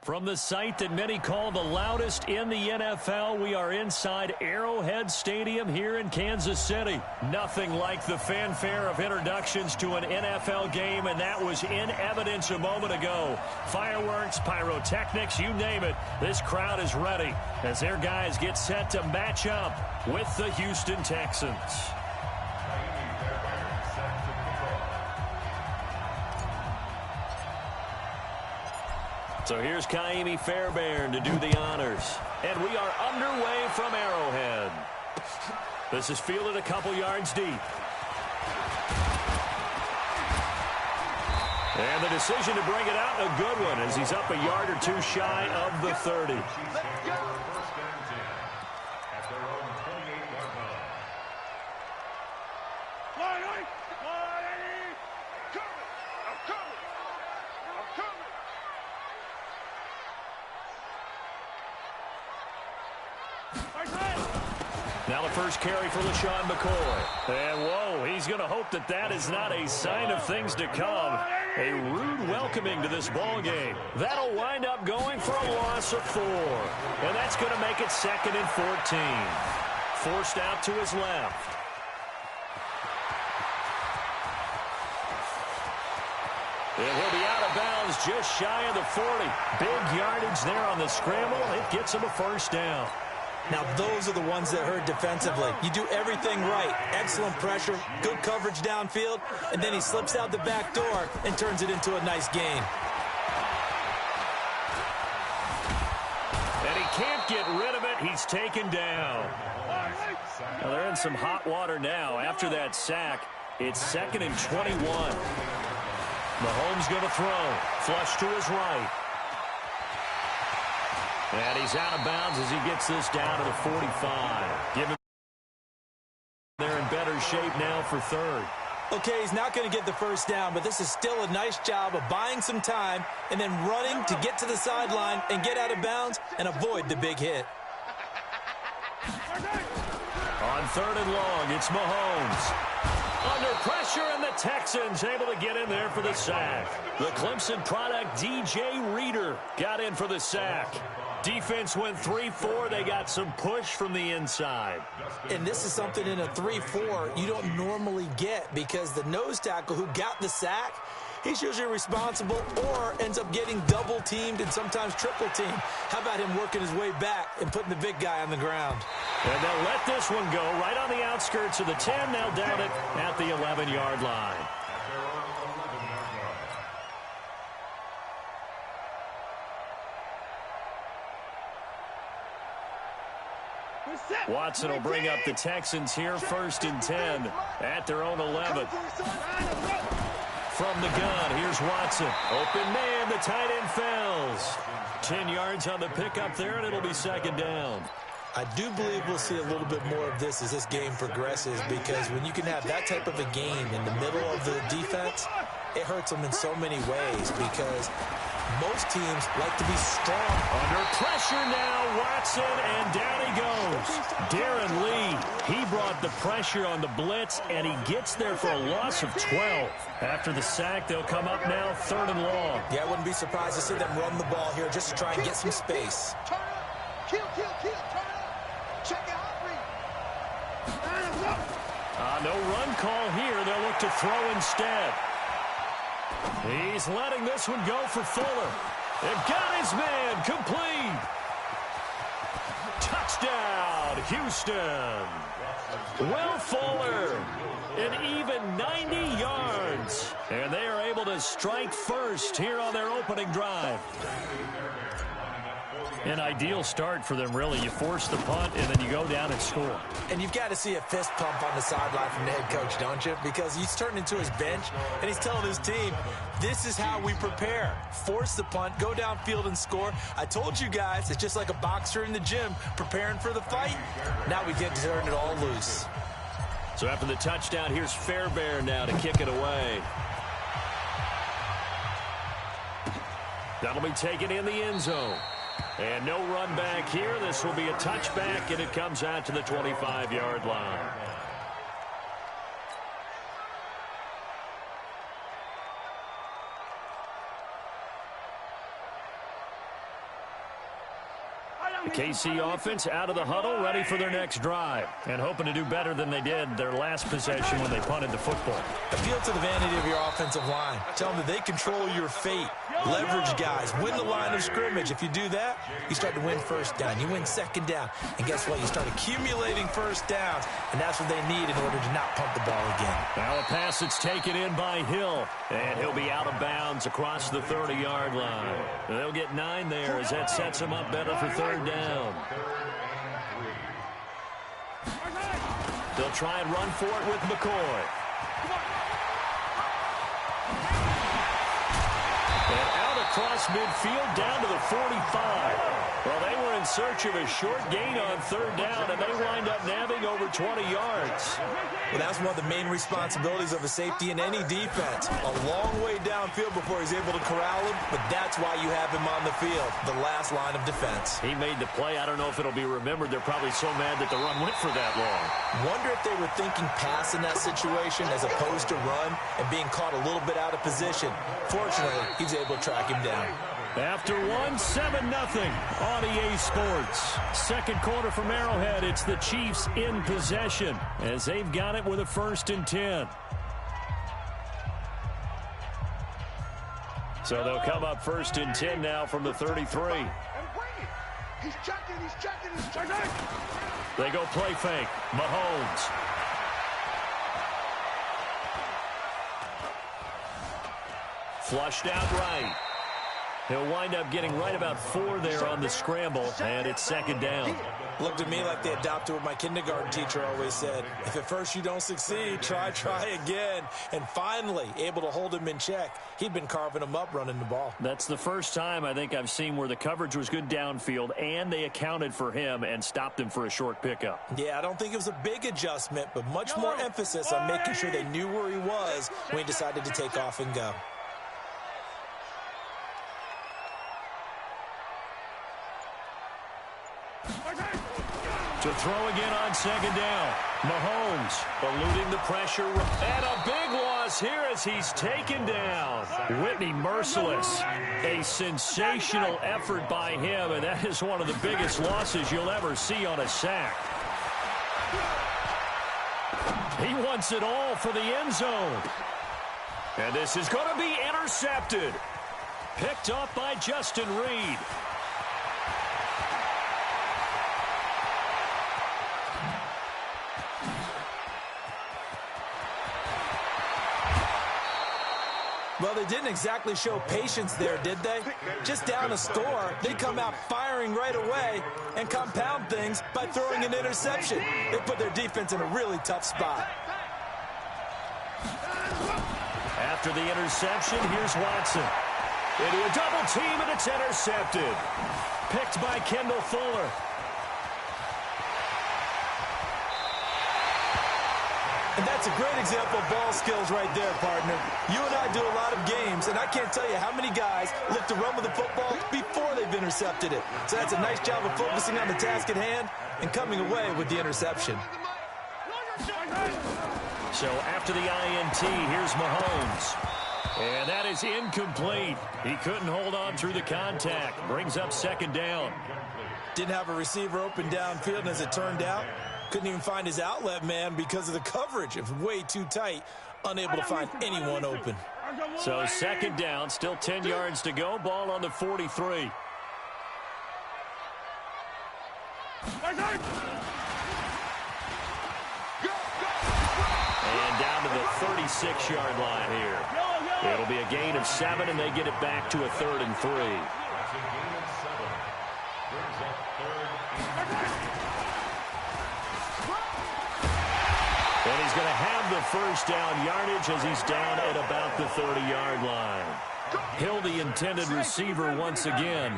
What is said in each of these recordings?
From the site that many call the loudest in the NFL, we are inside Arrowhead Stadium here in Kansas City. Nothing like the fanfare of introductions to an NFL game, and that was in evidence a moment ago. Fireworks, pyrotechnics, you name it. This crowd is ready as their guys get set to match up with the Houston Texans. So here's Kaimi Fairbairn to do the honors. And we are underway from Arrowhead. This is fielded a couple yards deep. And the decision to bring it out, a good one, as he's up a yard or two shy of the 30. Now the first carry for LaShawn McCoy. And, whoa, he's going to hope that that is not a sign of things to come. A rude welcoming to this ball game. That'll wind up going for a loss of 4. And that's going to make it 2nd and 14. Forced out to his left. And he'll be out of bounds just shy of the 40. Big yardage there on the scramble. It gets him a first down. Now, those are the ones that hurt defensively. You do everything right. Excellent pressure, good coverage downfield, and then he slips out the back door and turns it into a nice gain. And he can't get rid of it. He's taken down. Now, they're in some hot water now. After that sack, it's 2nd and 21. Mahomes going to throw. Flush to his right. And he's out of bounds as he gets this down to the 45. Give him they're in better shape now for 3rd. Okay, he's not going to get the first down, but this is still a nice job of buying some time and then running to get to the sideline and get out of bounds and avoid the big hit. On 3rd and long, it's Mahomes. Under pressure, and the Texans able to get in there for the sack. The Clemson product, DJ Reader, got in for the sack. Defense went 3-4. They got some push from the inside. And this is something in a 3-4 you don't normally get because the nose tackle who got the sack, he's usually responsible or ends up getting double-teamed and sometimes triple-teamed. How about him working his way back and putting the big guy on the ground? And they'll let this one go right on the outskirts of the 10. They'll down it at the 11-yard line. Watson will bring up the Texans here, 1st and 10 at their own 11. From the gun, here's Watson. Open man, the tight end fells. 10 yards on the pickup there, and it'll be 2nd down. I do believe we'll see a little bit more of this as this game progresses because when you can have that type of a game in the middle of the defense, it hurts them in so many ways because most teams like to be strong. Under pressure now, Watson, and down he goes. Darren Lee, he brought the pressure on the blitz, and he gets there for a loss of 12. After the sack, they'll come up now 3rd and long. Yeah, I wouldn't be surprised to see them run the ball here just to try and get some space. No run call here. They'll look to throw instead. He's letting this one go for Fuller. They've got his man complete. Touchdown, Houston. Will Fuller, an even 90 yards. And they are able to strike first here on their opening drive. An ideal start for them, really. You force the punt, and then you go down and score. And you've got to see a fist pump on the sideline from the head coach, don't you? Because he's turning into his bench, and he's telling his team, this is how we prepare. Force the punt, go downfield and score. I told you guys, it's just like a boxer in the gym preparing for the fight. Now we get to turn it all loose. So after the touchdown, here's Fairbairn now to kick it away. That'll be taken in the end zone. And no run back here. This will be a touchback, and it comes out to the 25-yard line. The KC offense out of the huddle, ready for their next drive, and hoping to do better than they did their last possession when they punted the football. Appeal to the vanity of your offensive line. Tell them that they control your fate. Leverage guys. Win the line of scrimmage. If you do that, you start to win first down. You win second down. And guess what? You start accumulating first downs, and that's what they need in order to not punt the ball again. Now a pass that's taken in by Hill, and he'll be out of bounds across the 30-yard line. They'll get 9 there as that sets them up better for third down. They'll try and run for it with McCoy. And out across midfield down to the 45. Well, they were in search of a short gain on third down, and they wind up nabbing over 20 yards. Well, that's one of the main responsibilities of a safety in any defense. A long way downfield before he's able to corral him, but that's why you have him on the field, the last line of defense. He made the play. I don't know if it'll be remembered. They're probably so mad that the run went for that long. Wonder if they were thinking pass in that situation as opposed to run and being caught a little bit out of position. Fortunately, he's able to track him down. After 7-0 on EA Sports. Second quarter from Arrowhead. It's the Chiefs in possession as they've got it with a 1st and 10. So they'll come up 1st and 10 now from the 33. He's checking. They go play fake. Mahomes. Flushed out right. He'll wind up getting right about 4 there on the scramble, and it's 2nd down. Looked at me like they adopted what my kindergarten teacher always said. If at first you don't succeed, try again. And finally, able to hold him in check. He'd been carving him up running the ball. That's the first time I think I've seen where the coverage was good downfield, and they accounted for him and stopped him for a short pickup. Yeah, I don't think it was a big adjustment, but much more emphasis on making sure they knew where he was when he decided to take off and go. To throw again on 2nd down. Mahomes eluding the pressure. And a big loss here as he's taken down. Whitney Merciless. A sensational effort by him, and that is one of the biggest losses you'll ever see on a sack. He wants it all for the end zone. And this is going to be intercepted. Picked up by Justin Reed. Well, they didn't exactly show patience there, did they? Just down a score, they come out firing right away and compound things by throwing an interception. They put their defense in a really tough spot. After the interception, here's Watson. Into a double team, and it's intercepted. Picked by Kendall Fuller. And that's a great example of ball skills right there, partner. You and I do a lot of games, and I can't tell you how many guys look to run with the football before they've intercepted it. So that's a nice job of focusing on the task at hand and coming away with the interception. So after the INT, here's Mahomes. And that is incomplete. He couldn't hold on through the contact. Brings up 2nd down. Didn't have a receiver open downfield, and as it turned out, couldn't even find his outlet man because of the coverage. It was way too tight, unable to find anyone open. So 2nd down, still 10 yards to go. Ball on the 43. And down to the 36-yard line here. It'll be a gain of 7, and they get it back to a 3rd and 3. And he's going to have the 1st down yardage as he's down at about the 30-yard line. Hill, the intended receiver once again.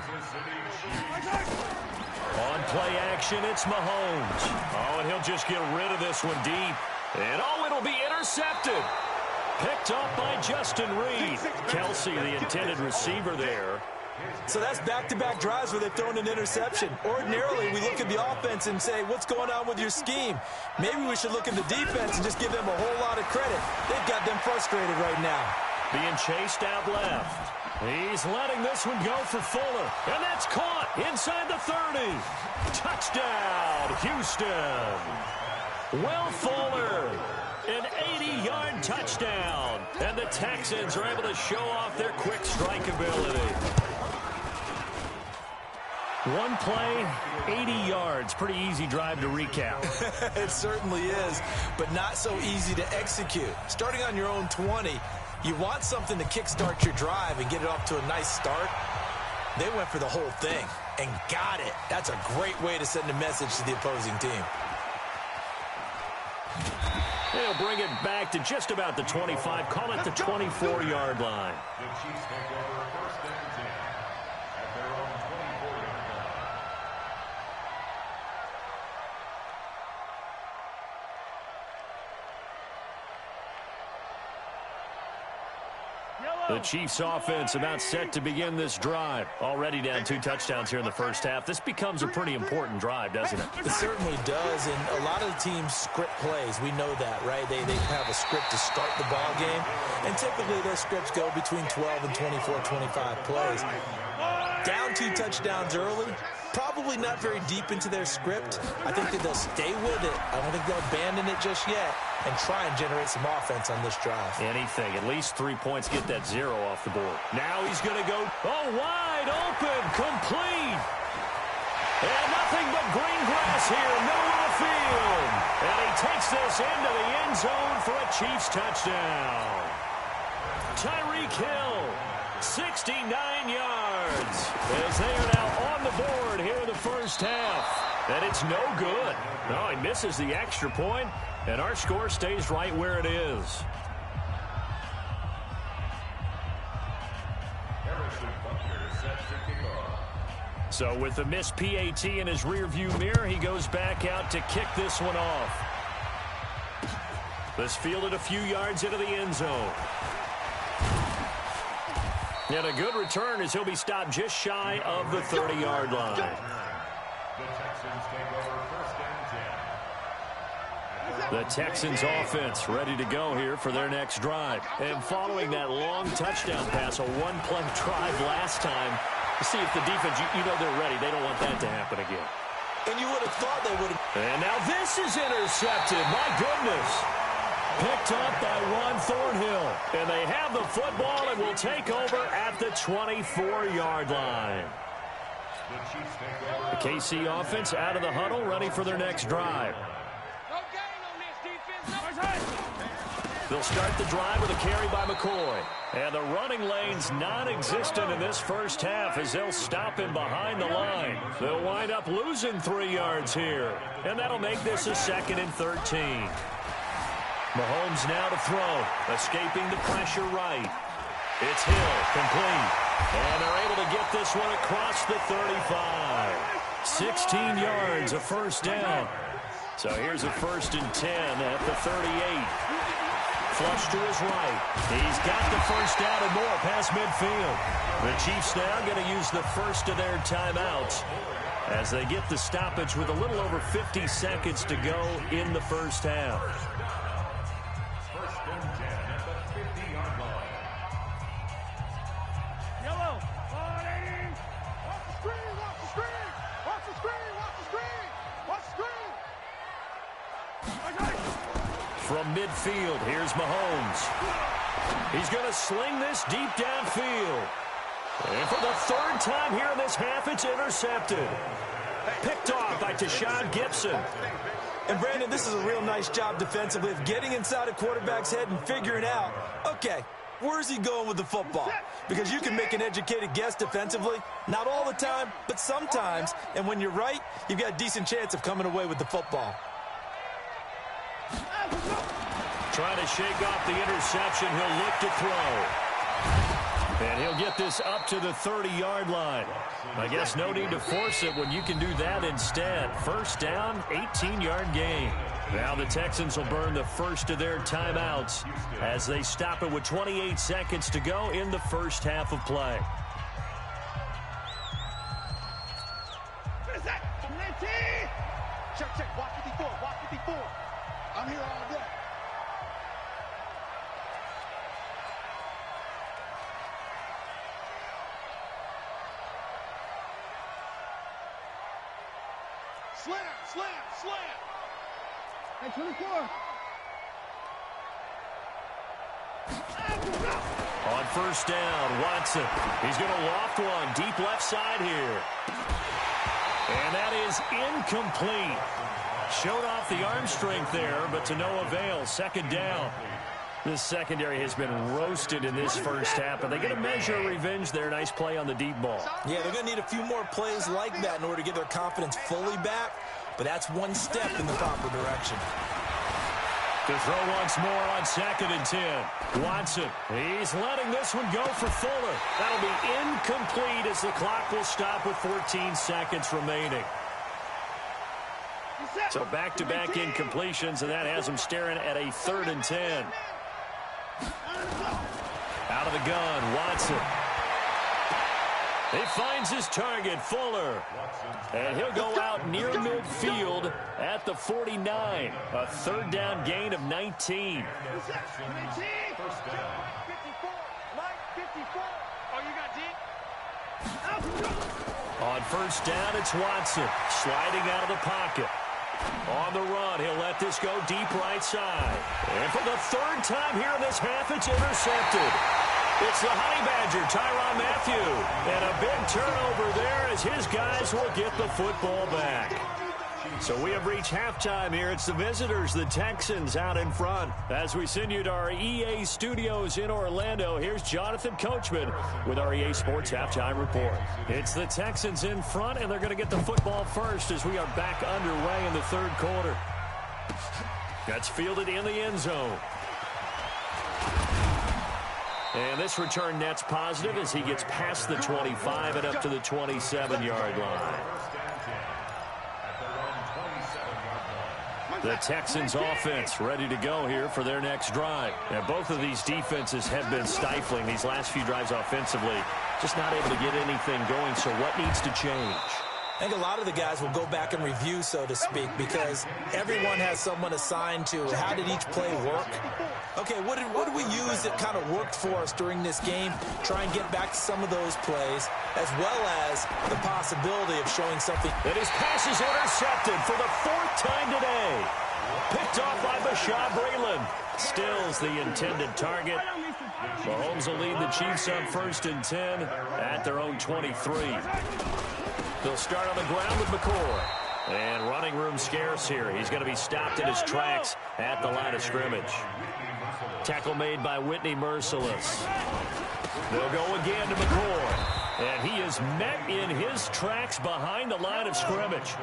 On play action, it's Mahomes. Oh, and he'll just get rid of this one deep. And, oh, it'll be intercepted. Picked up by Justin Reed. Kelsey, the intended receiver there. So that's back-to-back drives where they've thrown an interception. Ordinarily, we look at the offense and say, what's going on with your scheme? Maybe we should look at the defense and just give them a whole lot of credit. They've got them frustrated right now. Being chased out left. He's letting this one go for Fuller. And that's caught inside the 30. Touchdown, Houston. Will Fuller, an 80-yard touchdown. And the Texans are able to show off their quick strike ability. One play, 80 yards. Pretty easy drive to recap. It certainly is, but not so easy to execute. Starting on your own 20, you want something to kickstart your drive and get it off to a nice start. They went for the whole thing and got it. That's a great way to send a message to the opposing team. They'll bring it back to just about the 25. Call it the 24-yard line. The Chiefs take over first and 10 at their own 24-yard line. The Chiefs offense about set to begin this drive. Already down 2 touchdowns here in the first half. This becomes a pretty important drive, doesn't it? It certainly does, and a lot of the teams script plays. We know that, right? They have a script to start the ball game, and typically those scripts go between 12 and 24, 25 plays. Down 2 touchdowns early, probably not very deep into their script. I think that they'll stay with it. I don't think they'll abandon it just yet and try and generate some offense on this drive. Anything. At least 3 points. Get that 0 off the board. Now he's going to go, wide open, complete. And nothing but green grass here, middle of the field. And he takes this into the end zone for a Chiefs touchdown. Tyreek Hill, 69 yards, as they are now on the board here in the first half. And it's no good. No, he misses the extra point, and our score stays right where it is. So with the missed PAT in his rearview mirror, he goes back out to kick this one off. This fielded a few yards into the end zone. And a good return as he'll be stopped just shy of the 30-yard line. The Texans take over first and 10. The Texans offense ready to go here for their next drive. And following that long touchdown pass, a one-play drive last time, to see if the defense, you know they're ready. They don't want that to happen again. And you would have thought they would have. And now this is intercepted. My goodness. Picked up by Juan Thornhill. And they have the football and will take over at the 24-yard line. The KC offense out of the huddle, ready for their next drive. They'll start the drive with a carry by McCoy. And the running lane's non-existent in this first half as they'll stop him behind the line. They'll wind up losing 3 yards here. And that'll make this a 2nd and 13. Mahomes now to throw, escaping the pressure right. It's Hill, complete. And they're able to get this one across the 35. 16 yards, a first down. So here's a 1st and 10 at the 38. Flush to his right. He's got the first down and more past midfield. The Chiefs now going to use the first of their timeouts as they get the stoppage with a little over 50 seconds to go in the first half. First and 10 at the 50-yard line. Yellow. Watch the screen. Watch the screen. Watch the screen. Watch the screen. Watch the screen. From midfield, here's Mahomes. He's going to sling this deep downfield. And for the 3rd time here in this half, it's intercepted. Picked off by Tashawn Gibson. And Brandon, this is a real nice job defensively of getting inside a quarterback's head and figuring out, okay, where's he going with the football? Because you can make an educated guess defensively, not all the time, but sometimes. And when you're right, you've got a decent chance of coming away with the football. Trying to shake off the interception. He'll look to throw. And he'll get this up to the 30-yard line. I guess no need to force it when you can do that instead. First down, 18-yard gain. Now the Texans will burn the first of their timeouts as they stop it with 28 seconds to go in the first half of play. Check. Watch 54. Watch 54. I'm here all day. Slam, slam, slam. Hey, 24. On first down, Watson. He's going to loft one deep left side here. And that is incomplete. Showed off the arm strength there, but to no avail. Second down. This secondary has been roasted in this first half, but they get a measure of revenge there. Nice play on the deep ball. Yeah, they're going to need a few more plays like that in order to get their confidence fully back, but that's one step in the proper direction. To throw once more on 2nd and 10. Watson, he's letting this one go for Fuller. That'll be incomplete as the clock will stop with 14 seconds remaining. So back-to-back incompletions, and that has him staring at a 3rd and 10. Out of the gun, Watson. He finds his target, Fuller. And he'll go out near midfield at the 49. A 3rd down gain of 19. First down. 54. Mike, 54. Oh, you got deep? On first down, it's Watson sliding out of the pocket. On the run, he'll let this go deep right side. And for the 3rd time here in this half, it's intercepted. It's the Honey Badger, Tyrann Mathieu. And a big turnover there as his guys will get the football back. So we have reached halftime here. It's the visitors, the Texans, out in front. As we send you to our EA studios in Orlando, here's Jonathan Coachman with our EA Sports Halftime Report. It's the Texans in front, and they're going to get the football first as we are back underway in the 3rd quarter. That's fielded in the end zone. And this return net's positive as he gets past the 25 and up to the 27-yard line. The Texans offense ready to go here for their next drive. And both of these defenses have been stifling these last few drives offensively. Just not able to get anything going, so what needs to change? I think a lot of the guys will go back and review, so to speak, because everyone has someone assigned to how did each play work. Okay, what did we use that kind of worked for us during this game? Try and get back to some of those plays, as well as the possibility of showing something. And his pass is intercepted for the 4th time today. Picked off by Bashaud Breeland. Stills the intended target. Mahomes will lead the Chiefs on 1st and 10 at their own 23. They'll start on the ground with McCoy. And running room scarce here. He's going to be stopped in his tracks at the line of scrimmage. Tackle made by Whitney Merciless. They'll go again to McCoy. And he is met in his tracks behind the line of scrimmage.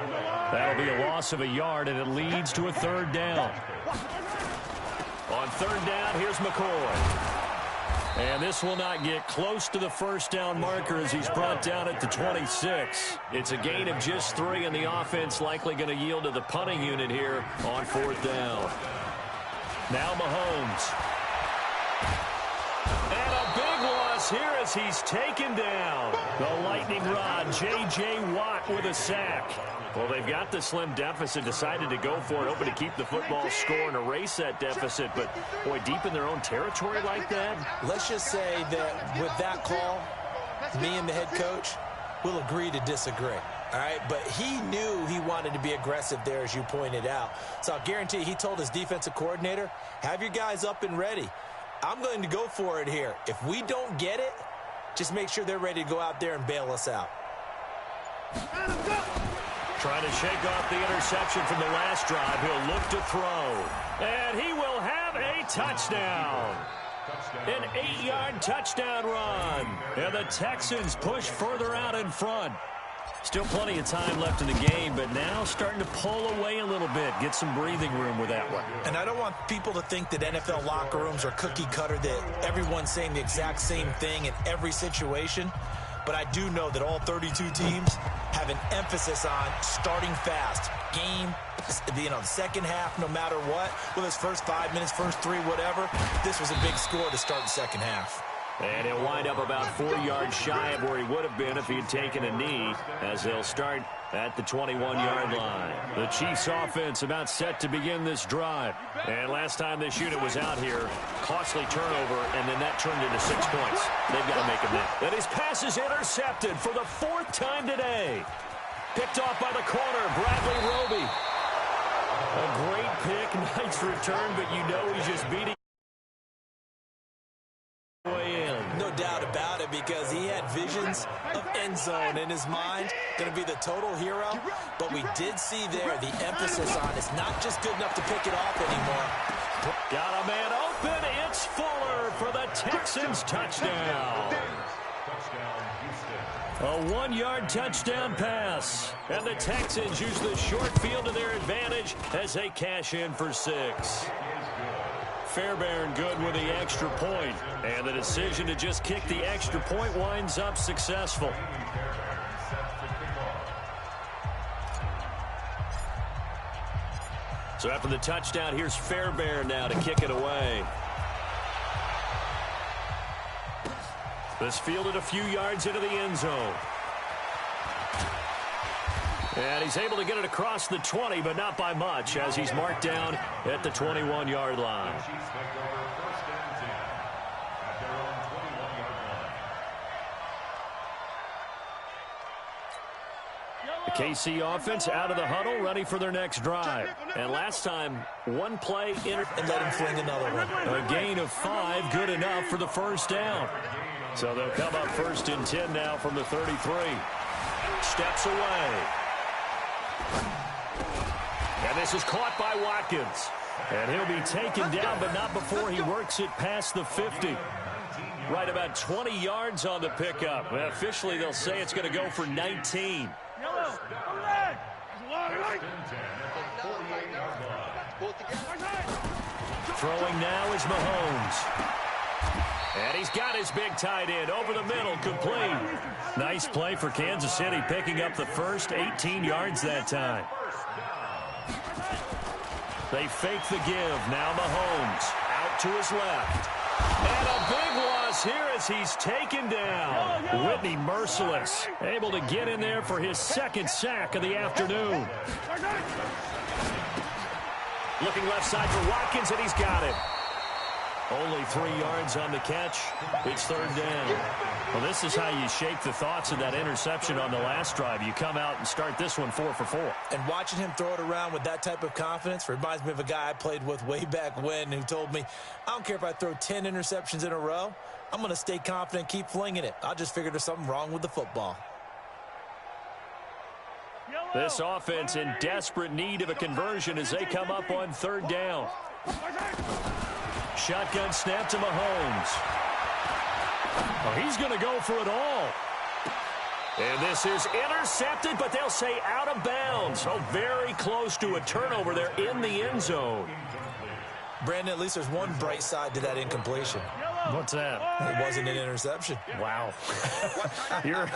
That'll be a loss of a yard, and it leads to a 3rd down. On 3rd down, here's McCoy. And this will not get close to the 1st down marker as he's brought down at the 26. It's a gain of just 3, and the offense likely going to yield to the punting unit here on 4th down. Now Mahomes. And a big loss here as he's taken down. The lightning rod, J.J. Watt with a sack. Well, they've got the slim deficit, decided to go for it, hoping to keep the football score and erase that deficit. But, boy, deep in their own territory like that. Let's just say that with that call, me and the head coach will agree to disagree. All right, but he knew he wanted to be aggressive there, as you pointed out. So I'll guarantee he told his defensive coordinator, have your guys up and ready. I'm going to go for it here. If we don't get it, just make sure they're ready to go out there and bail us out. Trying to shake off the interception from the last drive. He'll look to throw. And he will have a touchdown. An 8-yard touchdown run. And the Texans push further out in front. Still plenty of time left in the game, but now starting to pull away a little bit. Get some breathing room with that one. And I don't want people to think that NFL locker rooms are cookie cutter, that everyone's saying the exact same thing in every situation. But I do know that all 32 teams have an emphasis on starting fast. Game, the second half, no matter what. Whether it's first 5 minutes, first 3, whatever. This was a big score to start the second half. And he'll wind up about 4 yards shy of where he would have been if he had taken a knee, as they'll start at the 21-yard line. The Chiefs offense about set to begin this drive. And last time this unit was out here, costly turnover, and then that turned into 6 points. They've got to make a net. And his pass is intercepted for the 4th time today. Picked off by the corner, Bradley Roby. A great pick, nice return, but you know he's just beating way in. No doubt about it, because he had visions of end zone in his mind. Going to be the total hero. But we did see there the emphasis on it's not just good enough to pick it off anymore. Got a man open. It's Fuller for the Texans touchdown. A 1-yard touchdown pass. And the Texans use the short field to their advantage as they cash in for 6. Fairbairn good with the extra point. And the decision to just kick the extra point winds up successful. So after the touchdown, here's Fairbairn now to kick it away. This fielded a few yards into the end zone. And he's able to get it across the 20, but not by much, as he's marked down at the 21-yard line. The KC offense out of the huddle, ready for their next drive. And last time, one play and let him fling another one. A gain of 5, good enough for the first down. So they'll come up 1st and 10 now from the 33. Steps away. And this is caught by Watkins. And he'll be taken down, but not before he works it past the 50. Right about 20 yards on the pickup. And officially, they'll say it's going to go for 19. Throwing now is Mahomes. And he's got his big tight end over the middle, complete. Nice play for Kansas City, picking up the first 18 yards that time. They fake the give. Now Mahomes out to his left. And a big loss here as he's taken down. Whitney merciless, able to get in there for his 2nd sack of the afternoon. Looking left side for Watkins, and he's got it. Only 3 yards on the catch. It's 3rd down. Well, this is how you shake the thoughts of that interception on the last drive. You come out and start this one 4 for 4. And watching him throw it around with that type of confidence reminds me of a guy I played with way back when who told me, I don't care if I throw 10 interceptions in a row. I'm going to stay confident, keep flinging it. I just figured there's something wrong with the football. This offense in desperate need of a conversion as they come up on 3rd down. Shotgun snap to Mahomes. Oh, he's going to go for it all. And this is intercepted, but they'll say out of bounds. Oh, very close to a turnover there in the end zone. Brandon, at least there's one bright side to that incompletion. What's that? It wasn't an interception. Wow. You're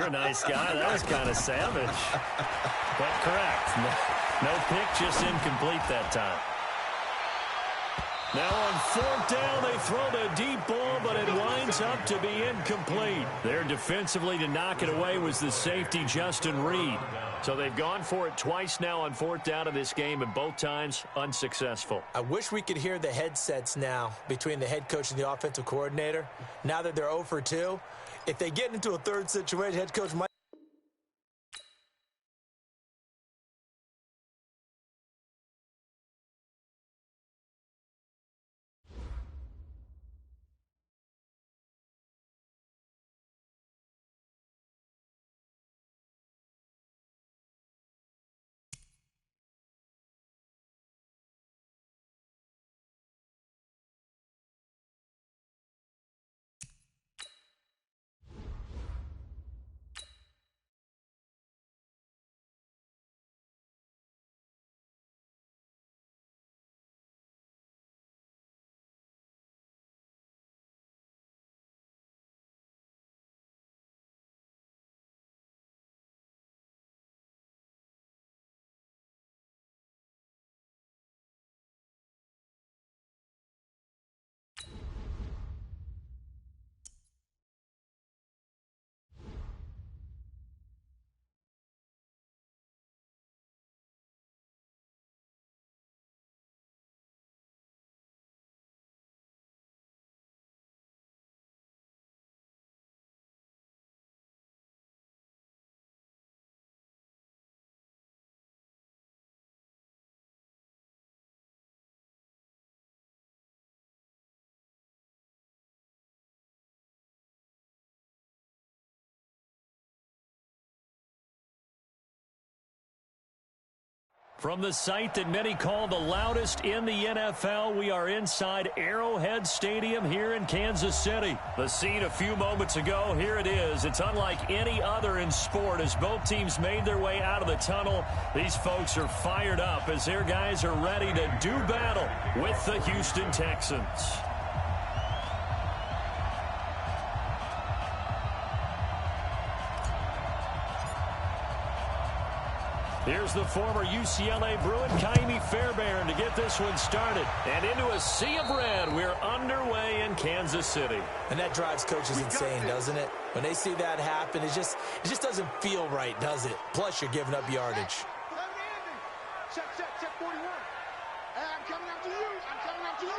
a nice guy. That was kind of savage. But correct. No pick, just incomplete that time. Now on 4th down, they throw the deep ball, but it winds up to be incomplete. There defensively to knock it away was the safety, Justin Reed. So they've gone for it twice now on 4th down of this game, and both times unsuccessful. I wish we could hear the headsets now between the head coach and the offensive coordinator. Now that they're 0 for 2, if they get into a 3rd situation, head coach might From the site that many call the loudest in the NFL, we are inside Arrowhead Stadium here in Kansas City. The scene a few moments ago, here it is. It's unlike any other in sport as both teams made their way out of the tunnel. These folks are fired up as their guys are ready to do battle with the Houston Texans. Here's the former UCLA Bruin, Kaimi Fairbairn, to get this one started. And into a sea of red, we're underway in Kansas City. And that drives coaches insane, doesn't it? When they see that happen, it just doesn't feel right, does it? Plus, you're giving up yardage. Check 41. I'm coming after you. I'm coming after you.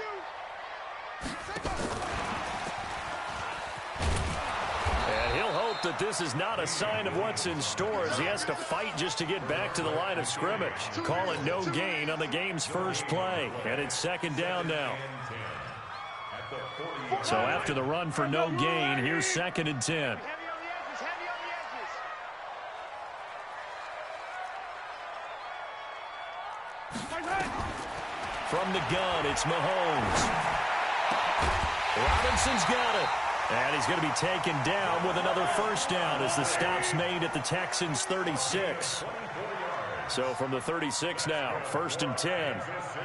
And he'll hope that this is not a sign of what's in store as he has to fight just to get back to the line of scrimmage. Call it no gain on the game's first play. And it's second down now. So after the run for no gain, here's second and 10. From the gun, it's Mahomes. Robinson's got it. And he's going to be taken down with another first down as the stop's made at the Texans' 36. So from the 36 now, first and 10. First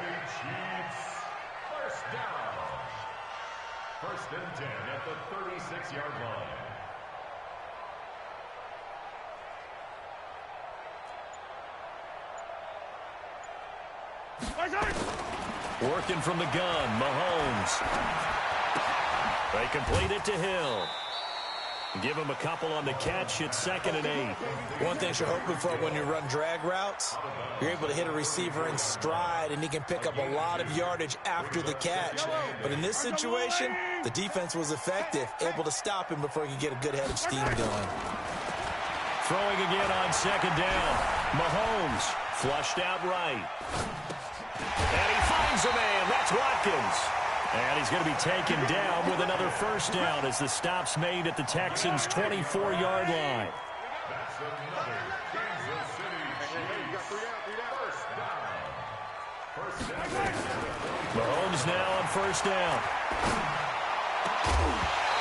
and 10 at the 36-yard line. Working from the gun, Mahomes. They complete it to Hill. Give him a couple on the catch. It's second and 8. One thing you're hoping for when you run drag routes, you're able to hit a receiver in stride, and he can pick up a lot of yardage after the catch. But in this situation, the defense was effective, able to stop him before he could get a good head of steam going. Throwing again on second down. Mahomes flushed out right. And he finds a man. That's Watkins. And he's going to be taken down with another first down as the stop's made at the Texans' 24-yard line. That's another Kansas City Chiefs first down. Mahomes now on first down.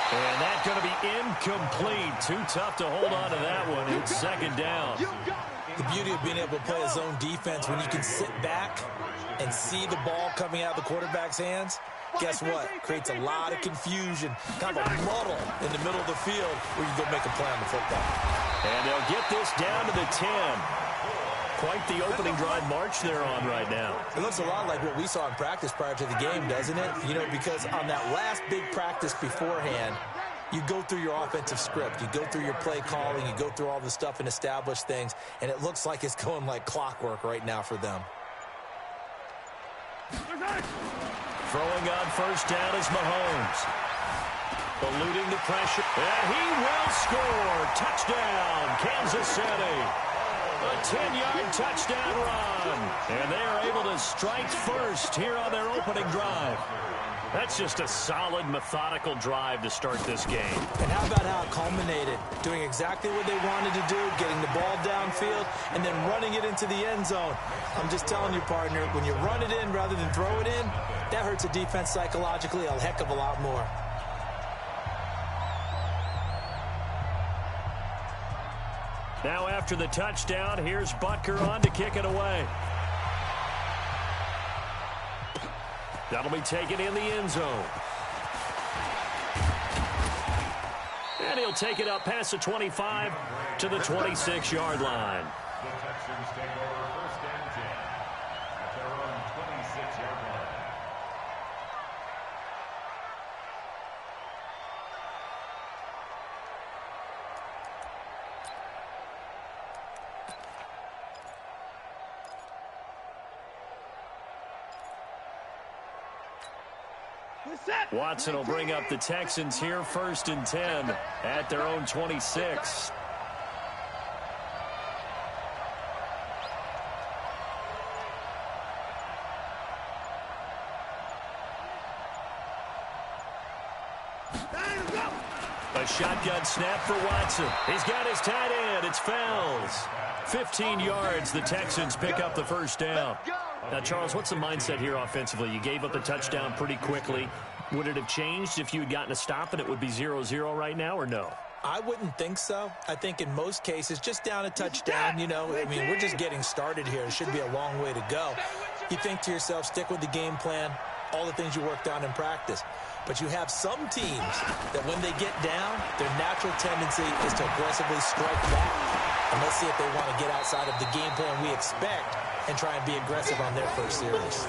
And that's going to be incomplete. Too tough to hold on to that one. It's second down. The beauty of being able to play a zone defense when you can sit back and see the ball coming out of the quarterback's hands, guess what? Creates a lot of confusion, kind of a muddle in the middle of the field where you go make a play on the football. And they'll get this down to the 10. Quite the opening drive march they're on right now. It looks a lot like what we saw in practice prior to the game, doesn't it? You know, because on that last big practice beforehand, you go through your offensive script. You go through your play calling. You go through all the stuff and establish things. And it looks like it's going like clockwork right now for them. Throwing on first down is Mahomes. Eluding the pressure. And he will score. Touchdown, Kansas City. A 10-yard touchdown run. And they are able to strike first here on their opening drive. That's just a solid, methodical drive to start this game. And how about how it culminated? Doing exactly what they wanted to do, getting the ball downfield, and then running it into the end zone. I'm just telling you, partner, when you run it in rather than throw it in, that hurts a defense psychologically a heck of a lot more. Now after the touchdown, here's Butker on to kick it away. That'll be taken in the end zone. And he'll take it up past the 25 to the 26-yard line. The Texans take over first and 10 at their own 26-yard line. Watson will bring up the Texans here first and 10 at their own 26. A shotgun snap for Watson. He's got his tight end. It's Fells. 15 yards. The Texans pick up the first down. Now, Charles, what's the mindset here offensively? You gave up a touchdown pretty quickly. Would it have changed if you had gotten a stop and it would be 0-0 right now, or no? I wouldn't think so. I think in most cases, just down a touchdown, you know, I mean, we're just getting started here. It should be a long way to go. You think to yourself, stick with the game plan, all the things you worked on in practice. But you have some teams that when they get down, their natural tendency is to aggressively strike back. And let's see if they want to get outside of the game plan we expect and try and be aggressive on their first series.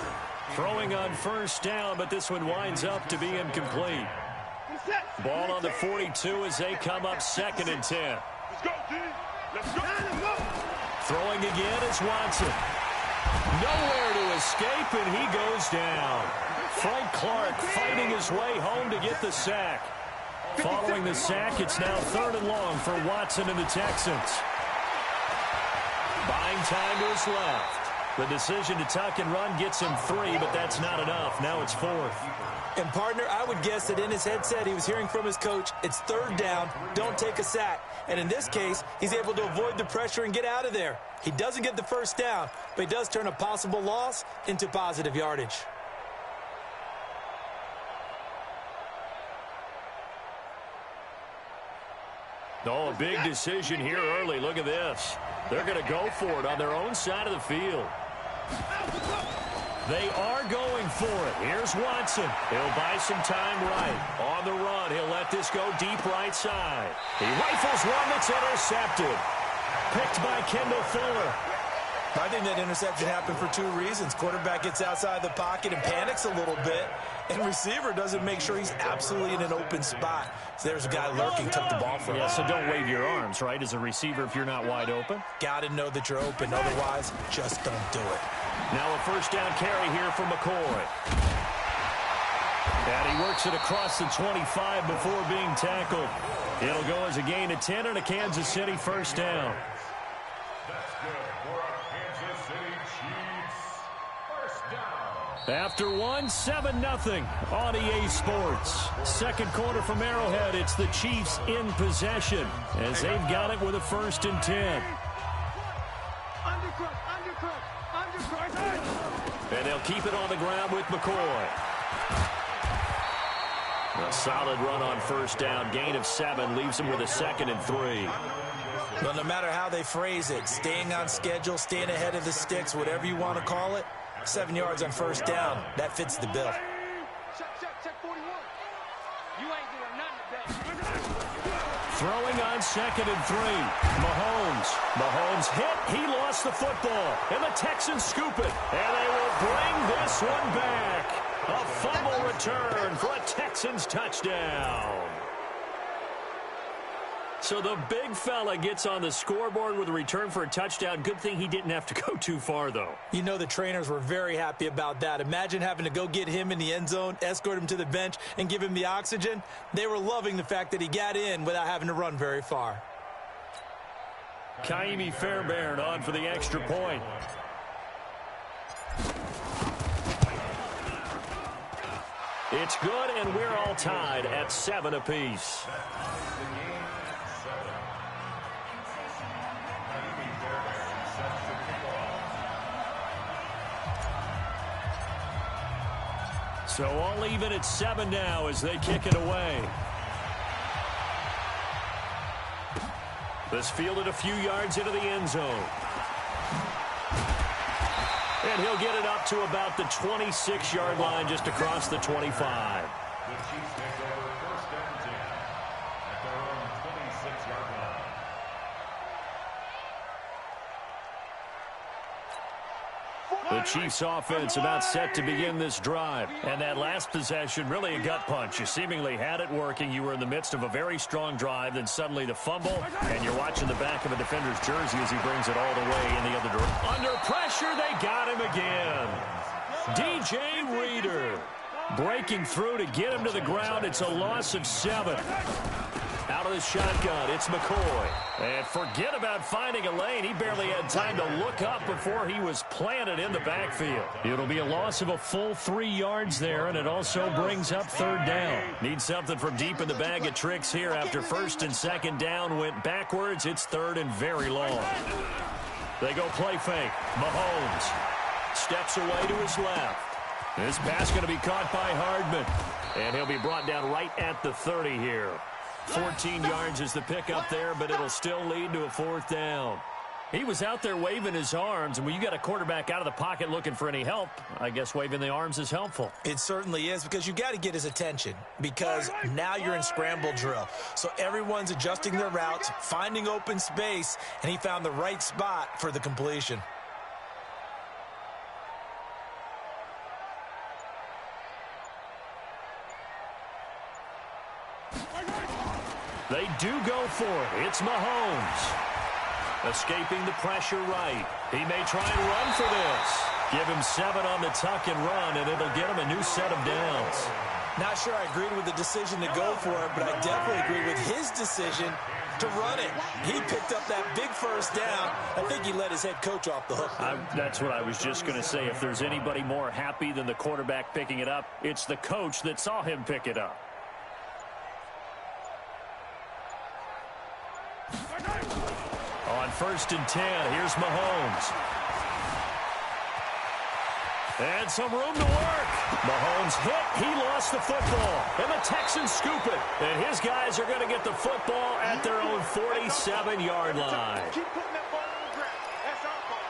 Throwing on first down, but this one winds up to be incomplete. Ball on the 42 as they come up 2nd and 10. Let's go, G. Let's go. Throwing again is Watson. Nowhere to escape, and he goes down. Frank Clark fighting his way home to get the sack. Following the sack, it's now 3rd and long for Watson and the Texans. Buying time to his left. The decision to tuck and run gets him 3, but that's not enough. Now it's 4th. And, partner, I would guess that in his headset he was hearing from his coach, it's 3rd down, don't take a sack. And in this case, he's able to avoid the pressure and get out of there. He doesn't get the first down, but he does turn a possible loss into positive yardage. Oh, a big decision here early. Look at this. They're going to go for it on their own side of the field. They are going for it. Here's Watson. He'll buy some time right. On the run, he'll let this go deep right side. He rifles one that's intercepted. Picked by Kendall Fuller. I think that interception happened for 2 reasons. Quarterback gets outside the pocket and panics a little bit, and receiver doesn't make sure he's absolutely in an open spot. So there's a guy lurking, took the ball from him. Yeah, so don't wave your arms, right, as a receiver if you're not wide open. Got to know that you're open. Otherwise, just don't do it. Now a first down carry here for McCoy. And he works it across the 25 before being tackled. It'll go as a gain of 10 and a Kansas City first down. That's good for a Kansas City Chiefs first down. After 7-0 on EA Sports. Second quarter from Arrowhead. It's the Chiefs in possession as they've got it with a 1st and 10. And they'll keep it on the ground with McCoy. A solid run on first down. Gain of 7 leaves them with a 2nd and 3. Well, no matter how they phrase it, staying on schedule, staying ahead of the sticks, whatever you want to call it, 7 yards on first down, that fits the bill. Check 41. You ain't doing nothing today. Throwing on 2nd and 3. Mahomes hit. He lost the football. And the Texans scoop it. And they will bring this one back. A fumble return for a Texans touchdown. So the big fella gets on the scoreboard with a return for a touchdown. Good thing he didn't have to go too far, though. You know the trainers were very happy about that. Imagine having to go get him in the end zone, escort him to the bench, and give him the oxygen. They were loving the fact that he got in without having to run very far. Kaimi Fairbairn on for the extra point. It's good, and we're all tied at 7 apiece. So all even at 7 now as they kick it away. This fielded a few yards into the end zone. And he'll get it up to about the 26-yard line just across the 25. The Chiefs take over 1st and 10 at their own 26-yard line. The Chiefs offense about set to begin this drive. And that last possession, really a gut punch. You seemingly had it working. You were in the midst of a very strong drive. Then suddenly the fumble. And you're watching the back of a defender's jersey as he brings it all the way in the other direction. Under pressure, they got him again. DJ Reader breaking through to get him to the ground. It's a loss of 7. Out of the shotgun, it's McCoy. And forget about finding a lane. He barely had time to look up before he was planted in the backfield. It'll be a loss of a full 3 yards there, and it also brings up third down. Need something from deep in the bag of tricks here after first and second down went backwards. It's third and very long. They go play fake. Mahomes steps away to his left. This pass going to be caught by Hardman. And he'll be brought down right at the 30 here. 14 yards is the pickup there, but it'll still lead to a fourth down. He was out there waving his arms, and when you got a quarterback out of the pocket looking for any help, I guess waving the arms is helpful. It certainly is, because you got to get his attention, because now you're in scramble drill. So everyone's adjusting their routes, finding open space, and he found the right spot for the completion. They do go for it. It's Mahomes. Escaping the pressure right. He may try and run for this. Give him 7 on the tuck and run, and it'll get him a new set of downs. Not sure I agreed with the decision to go for it, but I definitely agree with his decision to run it. He picked up that big first down. I think he let his head coach off the hook. That's what I was just going to say. If there's anybody more happy than the quarterback picking it up, it's the coach that saw him pick it up. On first and 10, here's Mahomes. And some room to work. Mahomes hit. He lost the football. And the Texans scoop it. And his guys are going to get the football at their own 47-yard line. Keep putting that ball on the ground. That's our fault.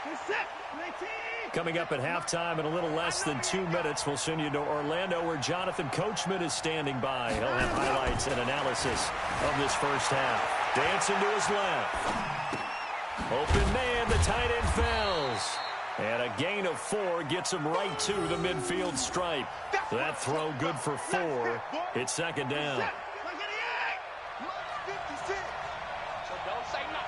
We're set. 19. Coming up at halftime in a little less than 2 minutes, we'll send you to Orlando, where Jonathan Coachman is standing by. He'll have highlights and analysis of this first half. Dancing to his left. Open man, the tight end fails. And a gain of 4 gets him right to the midfield stripe. That throw good for 4. It's second down. So don't say no.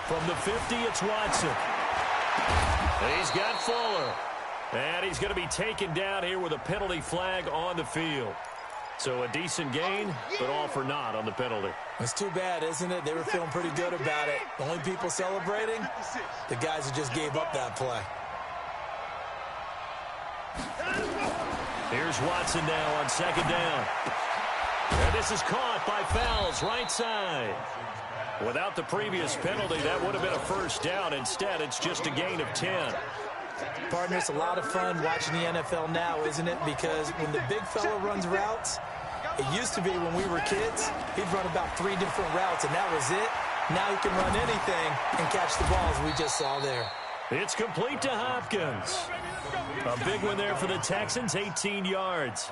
From the 50, it's Watson. He's got Fuller. And he's going to be taken down here with a penalty flag on the field. So a decent gain, but all for naught on the penalty. It's too bad, isn't it? They were feeling pretty good about it. The only people celebrating, the guys who just gave up that play. Here's Watson now on second down. And this is caught by Fells, right side. Without the previous penalty, that would have been a first down. Instead, it's just a gain of 10. Partner, it's a lot of fun watching the NFL now, isn't it? Because when the big fella runs routes, it used to be when we were kids, he'd run about 3 different routes, and that was it. Now he can run anything and catch the balls we just saw there. It's complete to Hopkins. A big one there for the Texans, 18 yards.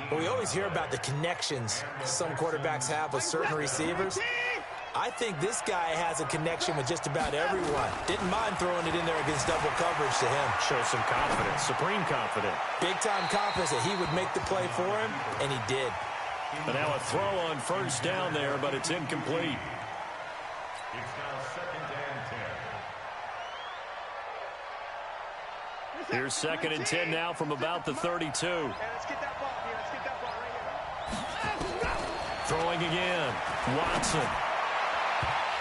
But we always hear about the connections some quarterbacks have with certain receivers. I think this guy has a connection with just about everyone. Didn't mind throwing it in there against double coverage to him. Shows some confidence, supreme confidence. Big-time confidence that he would make the play for him, and he did. And now a throw on first down there, but it's incomplete. It's now second and 10. Here's second and 10 now from about the 32. Let's get that ball here. Let's get that ball right here. Throwing again. Watson.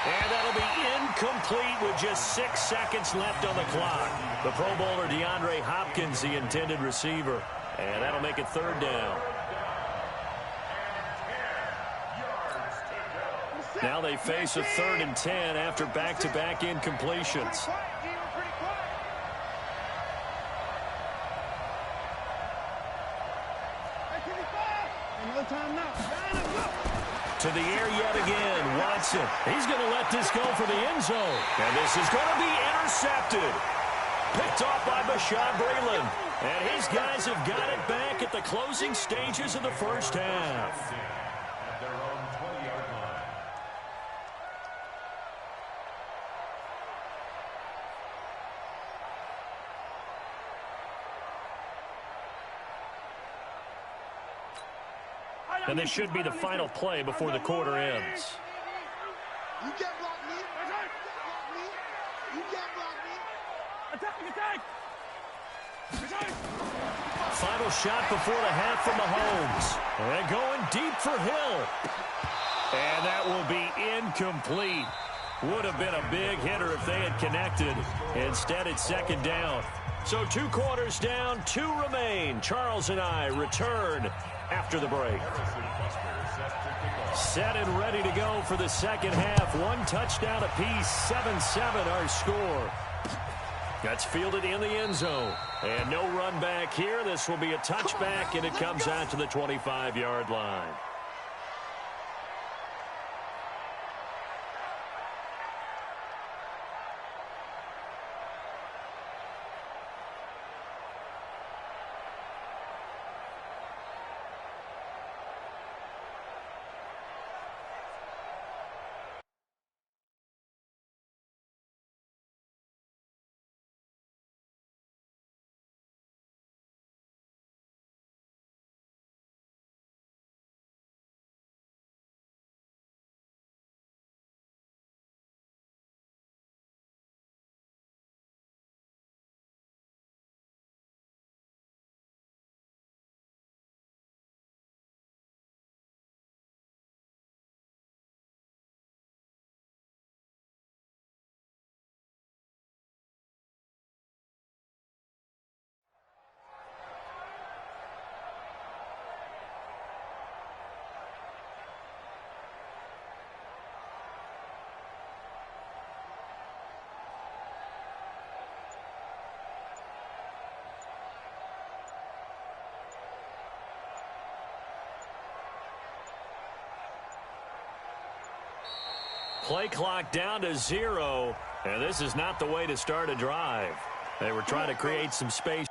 And that'll be incomplete with just 6 seconds left on the clock. The Pro Bowler DeAndre Hopkins, the intended receiver. And that'll make it third down. Now they face a third and 10 after back-to-back incompletions. To the air yet again, Watson. He's going to let this go for the end zone. And this is going to be intercepted. Picked off by Bashaud Breeland. And his guys have got it back at the closing stages of the first half. At their own 20-yard line. And this should be the final play before the quarter ends. You can't block me. You can't block me. Attack! Final shot before the half from Mahomes. And going deep for Hill. And that will be incomplete. Would have been a big hitter if they had connected. Instead, it's second down. So 2 quarters down, 2 remain. Charles and I return after the break. Set and ready to go for the second half. 1 touchdown apiece, 7-7 our score. That's fielded in the end zone. And no run back here. This will be a touchback, and it comes out to the 25-yard line. Play clock down to 0, and this is not the way to start a drive. They were trying to create some space.